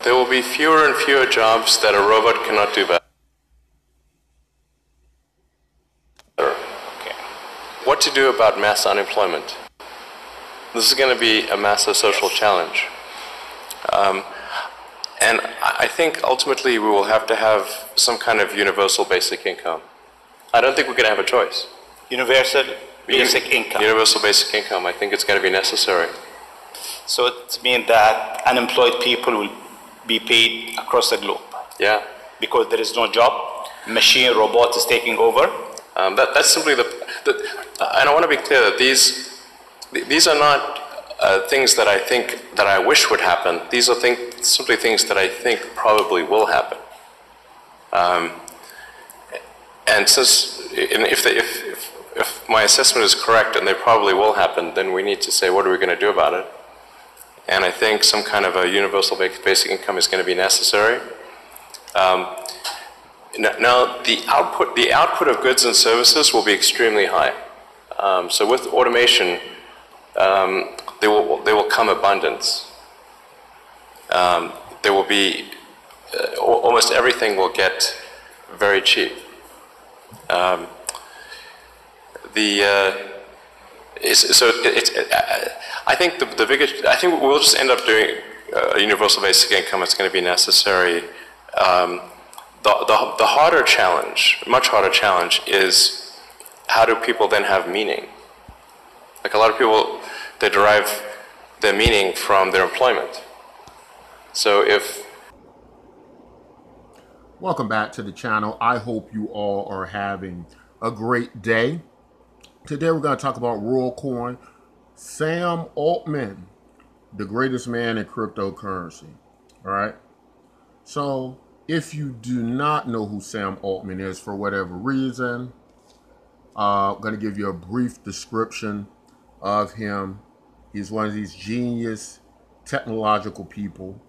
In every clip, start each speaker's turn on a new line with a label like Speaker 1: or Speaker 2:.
Speaker 1: There will be fewer and fewer jobs that a robot cannot do better.
Speaker 2: Okay.
Speaker 1: What to do about mass unemployment? This is going to be a massive social challenge. And I think ultimately we will have to have some kind of universal basic income. I don't think we're going to have a choice.
Speaker 2: Universal basic income.
Speaker 1: Universal basic income. I think it's going to be necessary.
Speaker 2: So it means that unemployed people will be paid across the globe.
Speaker 1: Yeah.
Speaker 2: Because there is no job, machine, robot is taking over.
Speaker 1: That's simply and I want to be clear that these are not things that I wish would happen. These are simply things that I think probably will happen. And since if my assessment is correct and they probably will happen, then we need to say, what are we going to do about it? And I think some kind of a universal basic income is going to be necessary. Now, the output of goods and services will be extremely high. So with automation, there will come abundance. There will be almost everything will get very cheap. I think I think we'll just end up doing a universal basic income. It's going to be necessary. The harder challenge, much harder challenge, is how do people then have meaning? Like a lot of people, they derive their meaning from their employment. So if...
Speaker 3: Welcome back to the channel. I hope you all are having a great day. Today we're going to talk about Worldcoin. Sam Altman, the greatest man in cryptocurrency. All right. So if you do not know who Sam Altman is for whatever reason, I'm going to give you a brief description of him. He's one of these genius technological people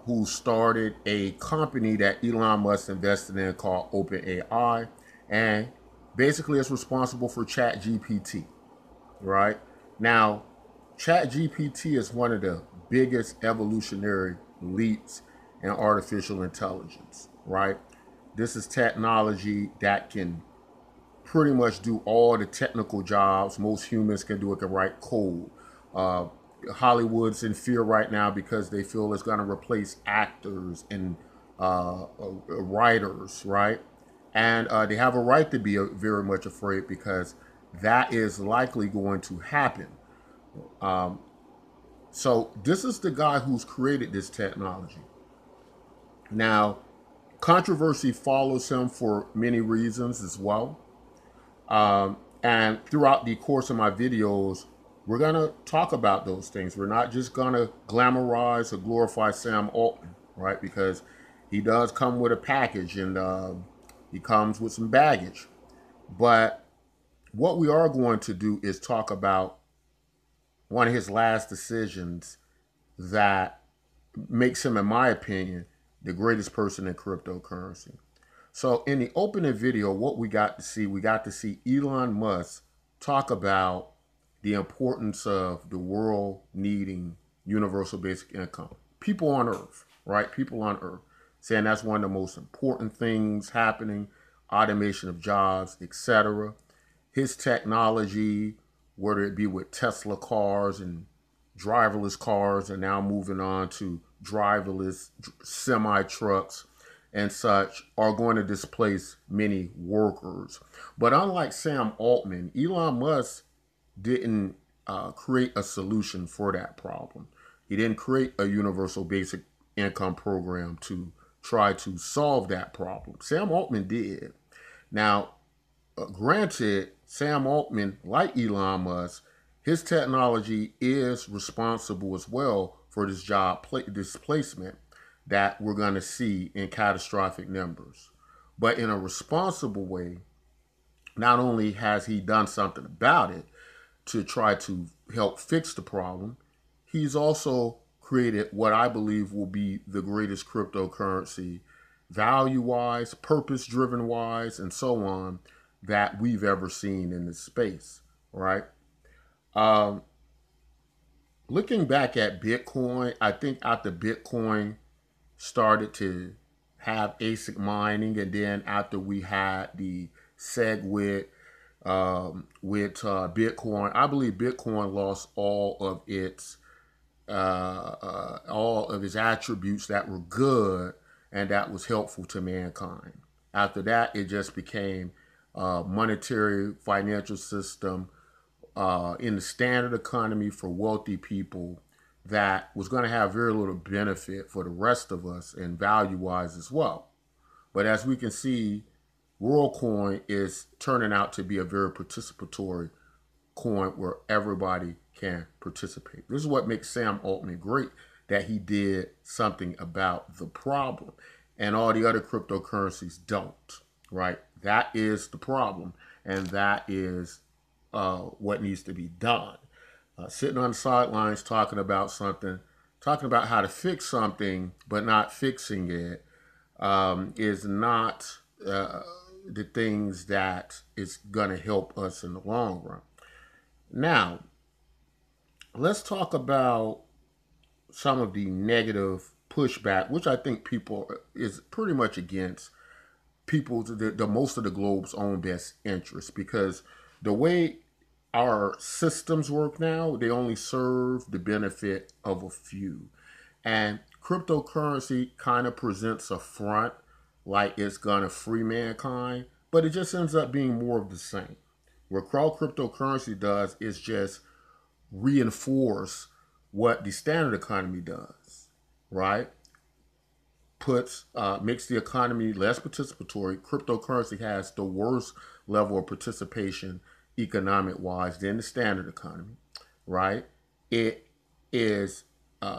Speaker 3: who started a company that Elon Musk invested in called OpenAI, and basically it's responsible for ChatGPT, right? Now, ChatGPT is one of the biggest evolutionary leaps in artificial intelligence, right? This is technology that can pretty much do all the technical jobs most humans can do. It can write code. Hollywood's in fear right now because they feel it's going to replace actors and writers, right? And they have a right to be very much afraid because that is likely going to happen. So this is the guy who's created this technology. Now, controversy follows him for many reasons as well. And throughout the course of my videos, we're going to talk about those things. We're not just going to glamorize or glorify Sam Altman, right? Because he does come with a package and he comes with some baggage. But what we are going to do is talk about one of his last decisions that makes him, in my opinion, the greatest person in cryptocurrency. So in the opening video, what we got to see Elon Musk talk about the importance of the world needing universal basic income. People on Earth, right? People on Earth saying that's one of the most important things happening, automation of jobs, etc. His technology, whether it be with Tesla cars and driverless cars, and now moving on to driverless semi-trucks and such, are going to displace many workers. But unlike Sam Altman, Elon Musk didn't create a solution for that problem. He didn't create a universal basic income program to try to solve that problem. Sam Altman did. Now, granted, Sam Altman, like Elon Musk, his technology is responsible as well for this job displacement that we're going to see in catastrophic numbers. But in a responsible way, not only has he done something about it to try to help fix the problem, he's also created what I believe will be the greatest cryptocurrency, value-wise, purpose-driven-wise, and so on, that we've ever seen in this space, right? Looking back at Bitcoin, I think after Bitcoin started to have ASIC mining, and then after we had the seg with Bitcoin, I believe Bitcoin lost all of its attributes that were good and that was helpful to mankind. After that, it just became a monetary financial system in the standard economy for wealthy people that was going to have very little benefit for the rest of us and value-wise as well. But as we can see, Worldcoin is turning out to be a very participatory coin where everybody can participate. This is what makes Sam Altman great, that he did something about the problem and all the other cryptocurrencies don't, right? That is the problem, and that is what needs to be done. Sitting on the sidelines talking about something, talking about how to fix something, but not fixing it, is not the things that is going to help us in the long run. Now, let's talk about some of the negative pushback, which I think people is pretty much against the most of the globe's own best interest, because the way our systems work now, they only serve the benefit of a few. And cryptocurrency kind of presents a front like it's going to free mankind, but it just ends up being more of the same. What cryptocurrency does is just reinforce what the standard economy does, right? Makes the economy less participatory. Cryptocurrency has the worst level of participation economic-wise than the standard economy, right? It is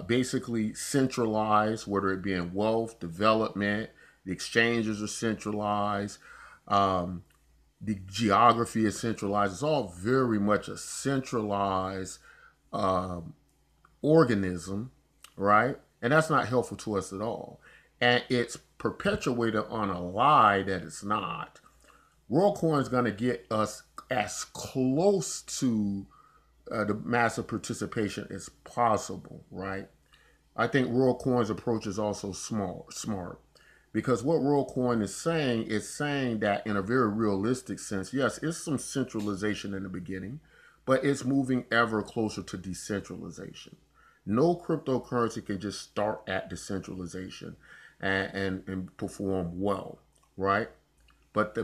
Speaker 3: basically centralized, whether it be in wealth, development, the exchanges are centralized, the geography is centralized. It's all very much a centralized organism, right? And that's not helpful to us at all. And it's perpetuated on a lie that it's not. Worldcoin is going to get us as close to the massive participation as possible, right? I think Worldcoin's approach is also smart, because what Worldcoin is saying that in a very realistic sense, yes, it's some centralization in the beginning, but it's moving ever closer to decentralization. No cryptocurrency can just start at decentralization and perform well, right? But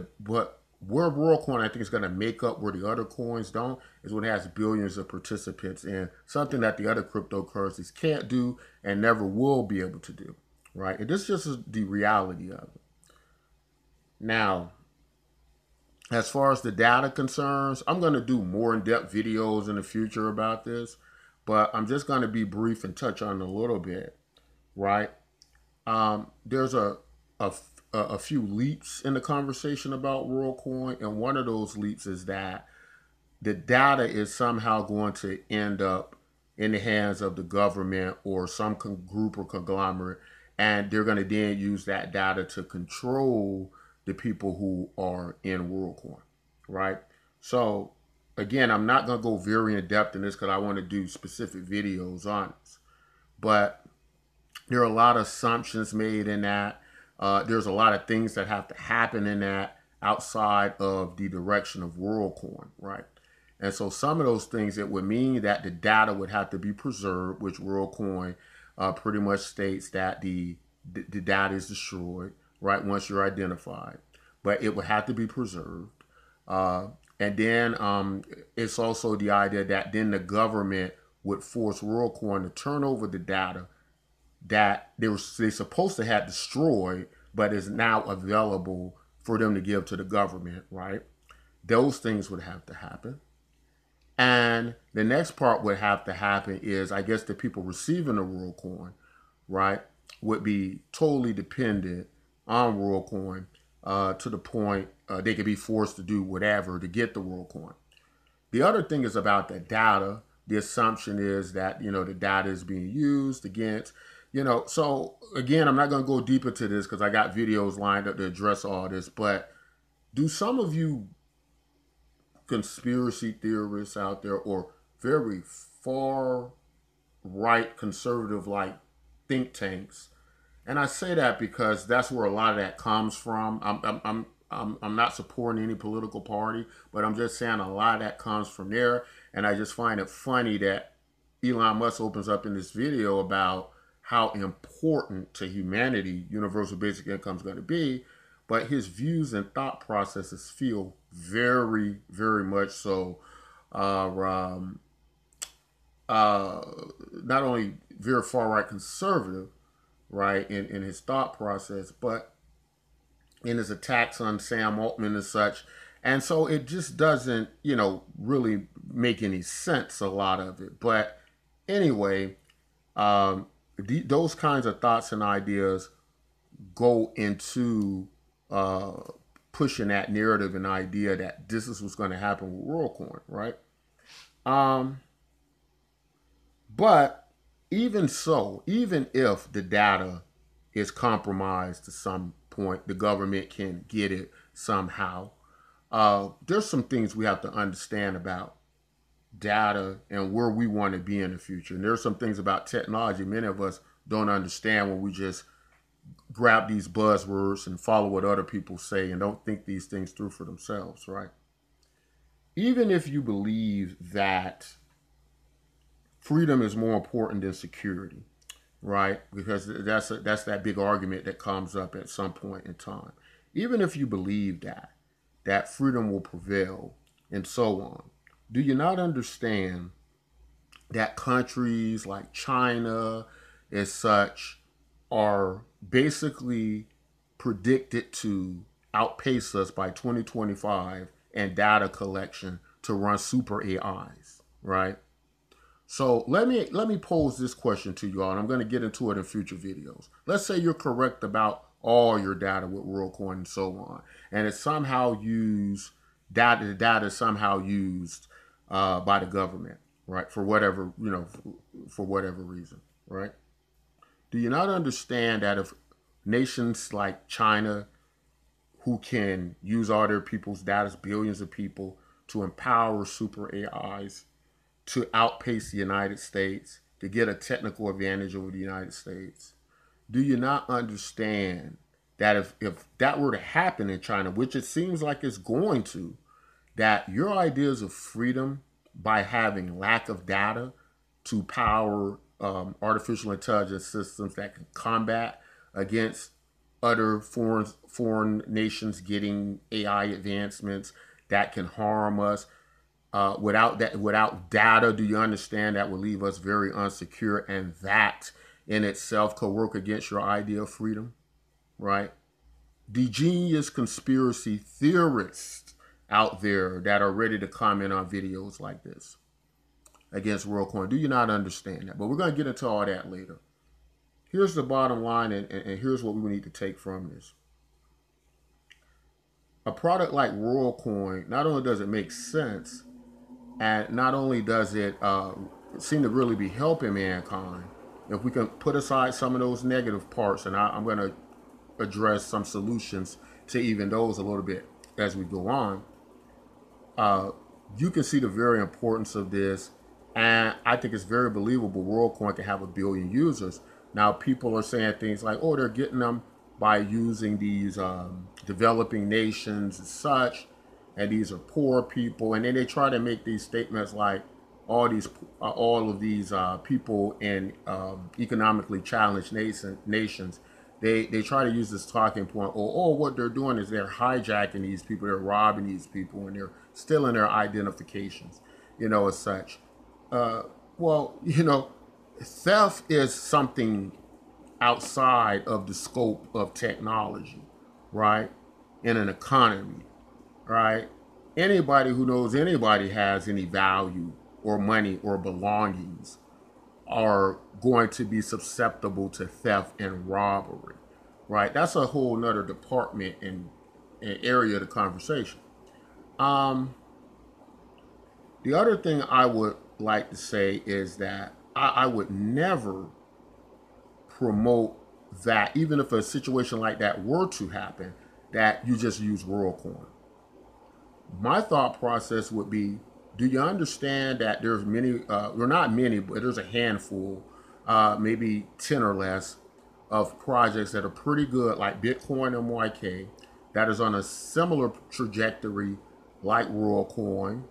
Speaker 3: where Worldcoin, I think, is going to make up where the other coins don't, is when it has billions of participants in something that the other cryptocurrencies can't do and never will be able to do, right? And this just is the reality of it. Now, as far as the data concerns, I'm going to do more in-depth videos in the future about this, but I'm just going to be brief and touch on it a little bit, right? There's a few leaps in the conversation about Worldcoin, and one of those leaps is that the data is somehow going to end up in the hands of the government or some group or conglomerate, and they're going to then use that data to control the people who are in Worldcoin, right? So again, I'm not going to go very in depth in this because I want to do specific videos on this, but there are a lot of assumptions made in that. There's a lot of things that have to happen in that outside of the direction of Worldcoin, right? And so some of those things, it would mean that the data would have to be preserved, which Worldcoin pretty much states that the data is destroyed, right, once you're identified. But it would have to be preserved. And then it's also the idea that then the government would force Worldcoin to turn over the data that they're supposed to have destroyed, but is now available for them to give to the government, right? Those things would have to happen. And the next part would have to happen is, I guess, the people receiving the Worldcoin, right, would be totally dependent on Worldcoin to the point they could be forced to do whatever to get the Worldcoin. The other thing is about the data. The assumption is that, the data is being used against, so again, I'm not going to go deep into this because I got videos lined up to address all this, but do some of you conspiracy theorists out there, or very far right conservative like think tanks And I say that because that's where a lot of that comes from. I'm not supporting any political party, but I'm just saying a lot of that comes from there. And I just find it funny that Elon Musk opens up in this video about how important to humanity universal basic income is going to be, but his views and thought processes feel very, very much so uh, um, not only very far right conservative, right, in his thought process, but in his attacks on Sam Altman and such. And so it just doesn't, really make any sense, a lot of it. But anyway, those kinds of thoughts and ideas go into uh, pushing that narrative and idea that this is what's going to happen with WorldCoin, right? Um, but even so, even if the data is compromised to some point, the government can get it somehow. There's some things we have to understand about data and where we want to be in the future. And there's some things about technology many of us don't understand when we just grab these buzzwords and follow what other people say and don't think these things through for themselves, right? Even if you believe that freedom is more important than security, right? Because that's that big argument that comes up at some point in time. Even if you believe that freedom will prevail and so on, do you not understand that countries like China as such are basically predicted to outpace us by 2025 and data collection to run super AIs, right? So let me pose this question to you all, and I'm going to get into it in future videos. Let's say you're correct about all your data with WorldCoin and so on, and it's somehow used, the data is somehow used by the government, right? For whatever, for whatever reason, right? Do you not understand that if nations like China, who can use all their people's data, billions of people, to empower super AIs, to outpace the United States, to get a technical advantage over the United States, do you not understand that if that were to happen in China, which it seems like it's going to, that your ideas of freedom by having lack of data to power artificial intelligence systems that can combat against other foreign nations getting AI advancements that can harm us. Without data, do you understand that will leave us very unsecure, and that in itself could work against your idea of freedom, right? The genius conspiracy theorists out there that are ready to comment on videos like this against WorldCoin, do you not understand that? But we're going to get into all that later. Here's the bottom line, and here's what we need to take from this. A product like WorldCoin, not only does it make sense, and not only does it seem to really be helping mankind, if we can put aside some of those negative parts, and I'm going to address some solutions to even those a little bit as we go on, you can see the very importance of this. And I think it's very believable WorldCoin can have 1 billion users. Now, people are saying things like, oh, they're getting them by using these developing nations and such, and these are poor people. And then they try to make these statements like all of these people in economically challenged nations, they try to use this talking point, what they're doing is they're hijacking these people, they're robbing these people, and they're stealing their identifications, as such. Theft is something outside of the scope of technology, right? In an economy, right? Anybody who knows anybody has any value or money or belongings are going to be susceptible to theft and robbery, right? That's a whole nother department and area of the conversation. The other thing I would like to say is that I would never promote that, even if a situation like that were to happen, that you just use WorldCoin. My thought process would be, do you understand that there's many, well, not many, but there's a handful, maybe 10 or less, of projects that are pretty good, like Bitcoin MYK, that is on a similar trajectory like Worldcoin,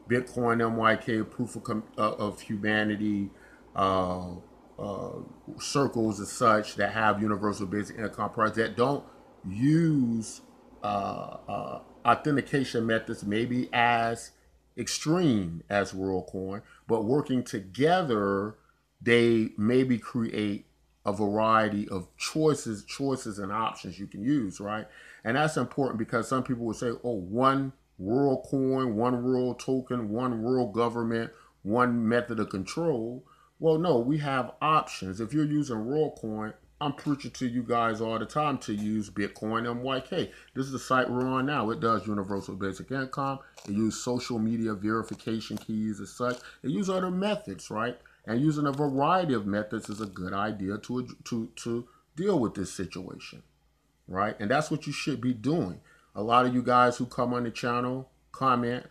Speaker 3: Bitcoin MYK, Proof of Humanity, uh, uh, circles as such that have universal basic income projects that don't use authentication methods maybe as extreme as WorldCoin, but working together, they maybe create a variety of choices and options you can use, right? And that's important because some people would say, oh, one world coin, one world token, one world government, one method of control. Well, no, we have options. If you're using WorldCoin, I'm preaching to you guys all the time to use Bitcoin MYK. This is the site we're on now. It does universal basic income. It uses social media verification keys as such. It uses other methods, right? And using a variety of methods is a good idea to deal with this situation, right? And that's what you should be doing. A lot of you guys who come on the channel, comment,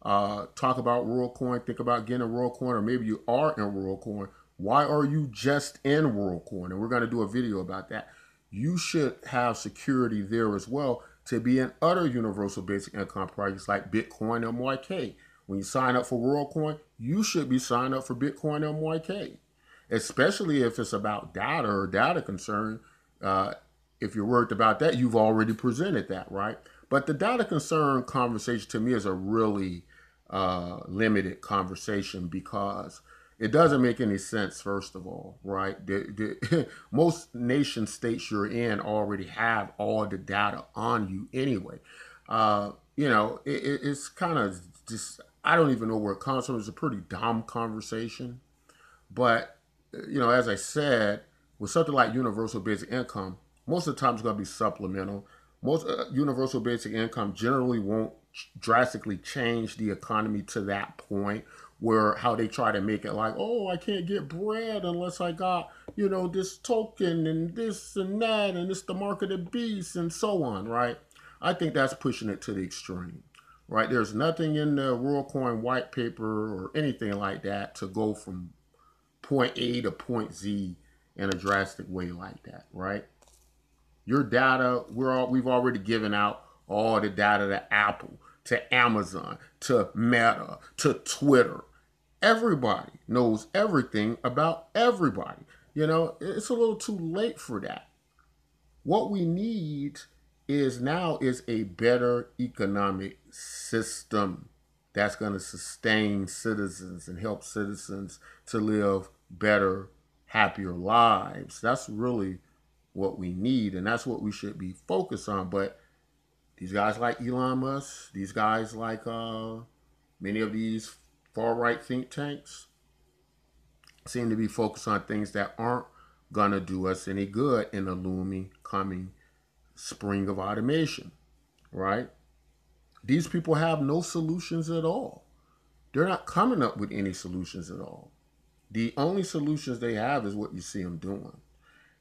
Speaker 3: talk about WorldCoin, think about getting a WorldCoin, or maybe you are in WorldCoin. Why are you just in WorldCoin? And we're going to do a video about that. You should have security there as well to be in other universal basic income projects like Bitcoin MYK. When you sign up for WorldCoin, you should be signed up for Bitcoin MYK, especially if it's about data or data concern. If you're worried about that, you've already presented that, right? But the data concern conversation to me is a really limited conversation because it doesn't make any sense, first of all, right? Most nation states you're in already have all the data on you anyway. It's kind of just, I don't even know where it comes from. It's a pretty dumb conversation. But, as I said, with something like universal basic income, most of the time it's going to be supplemental. Most universal basic income generally won't drastically change the economy to that point where how they try to make it like, oh, I can't get bread unless I got, this token and this and that and it's the mark of the beast and so on, right? I think that's pushing it to the extreme, right? There's nothing in the WorldCoin white paper or anything like that to go from point A to point Z in a drastic way like that, right? Your data, we've already given out all the data to Apple, to Amazon, to Meta, to Twitter. Everybody knows everything about everybody. It's a little too late for that. What we need is a better economic system that's going to sustain citizens and help citizens to live better, happier lives. That's really what we need, and that's what we should be focused on. But these guys like Elon Musk, these guys like many of these far-right think tanks seem to be focused on things that aren't going to do us any good in the looming coming spring of automation, right? These people have no solutions at all. They're not coming up with any solutions at all. The only solutions they have is what you see them doing.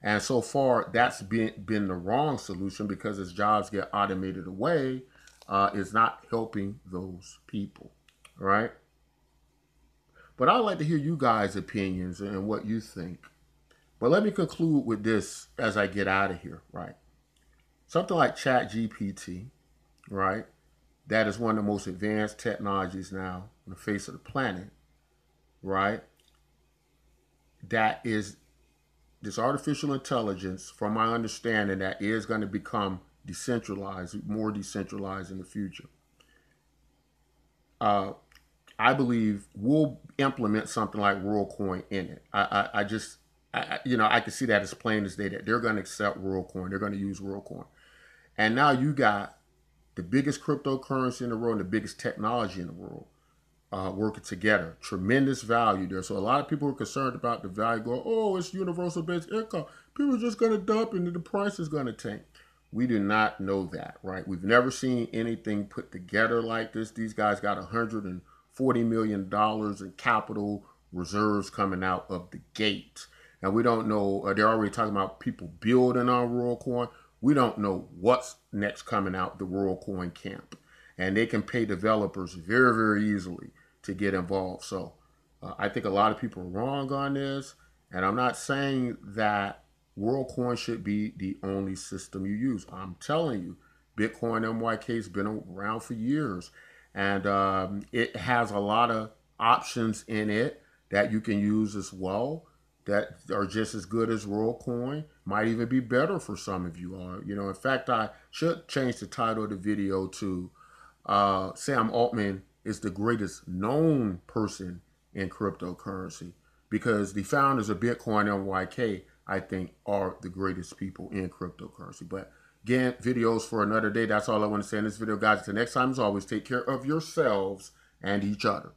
Speaker 3: And so far, that's been the wrong solution because as jobs get automated away, it's not helping those people, right? But I'd like to hear you guys' opinions and what you think. But let me conclude with this as I get out of here, right? Something like ChatGPT, right? That is one of the most advanced technologies now on the face of the planet, right? That is this artificial intelligence, from my understanding, that is going to become decentralized, more decentralized in the future. I believe we'll implement something like WorldCoin in it. I can see that as plain as day that they're going to accept WorldCoin. They're going to use WorldCoin. And now you got the biggest cryptocurrency in the world and the biggest technology in the world working together. Tremendous value there. So a lot of people are concerned about the value going, oh, it's universal basic income. People are just going to dump and the price is going to tank. We do not know that, right? We've never seen anything put together like this. These guys got $140 million in capital reserves coming out of the gate. And we don't know, they're already talking about people building on WorldCoin. We don't know what's next coming out the WorldCoin camp. And they can pay developers very, very easily to get involved. So I think a lot of people are wrong on this. And I'm not saying that Worldcoin should be the only system you use. I'm telling you, Bitcoin MYK has been around for years, and it has a lot of options in it that you can use as well that are just as good as Worldcoin. Might even be better for some of you. In fact, I should change the title of the video to Sam Altman is the greatest known person in cryptocurrency, because the founders of Bitcoin MYK, I think, are the greatest people in cryptocurrency. But again, videos for another day. That's all I want to say in this video, guys. Until next time, as always, take care of yourselves and each other.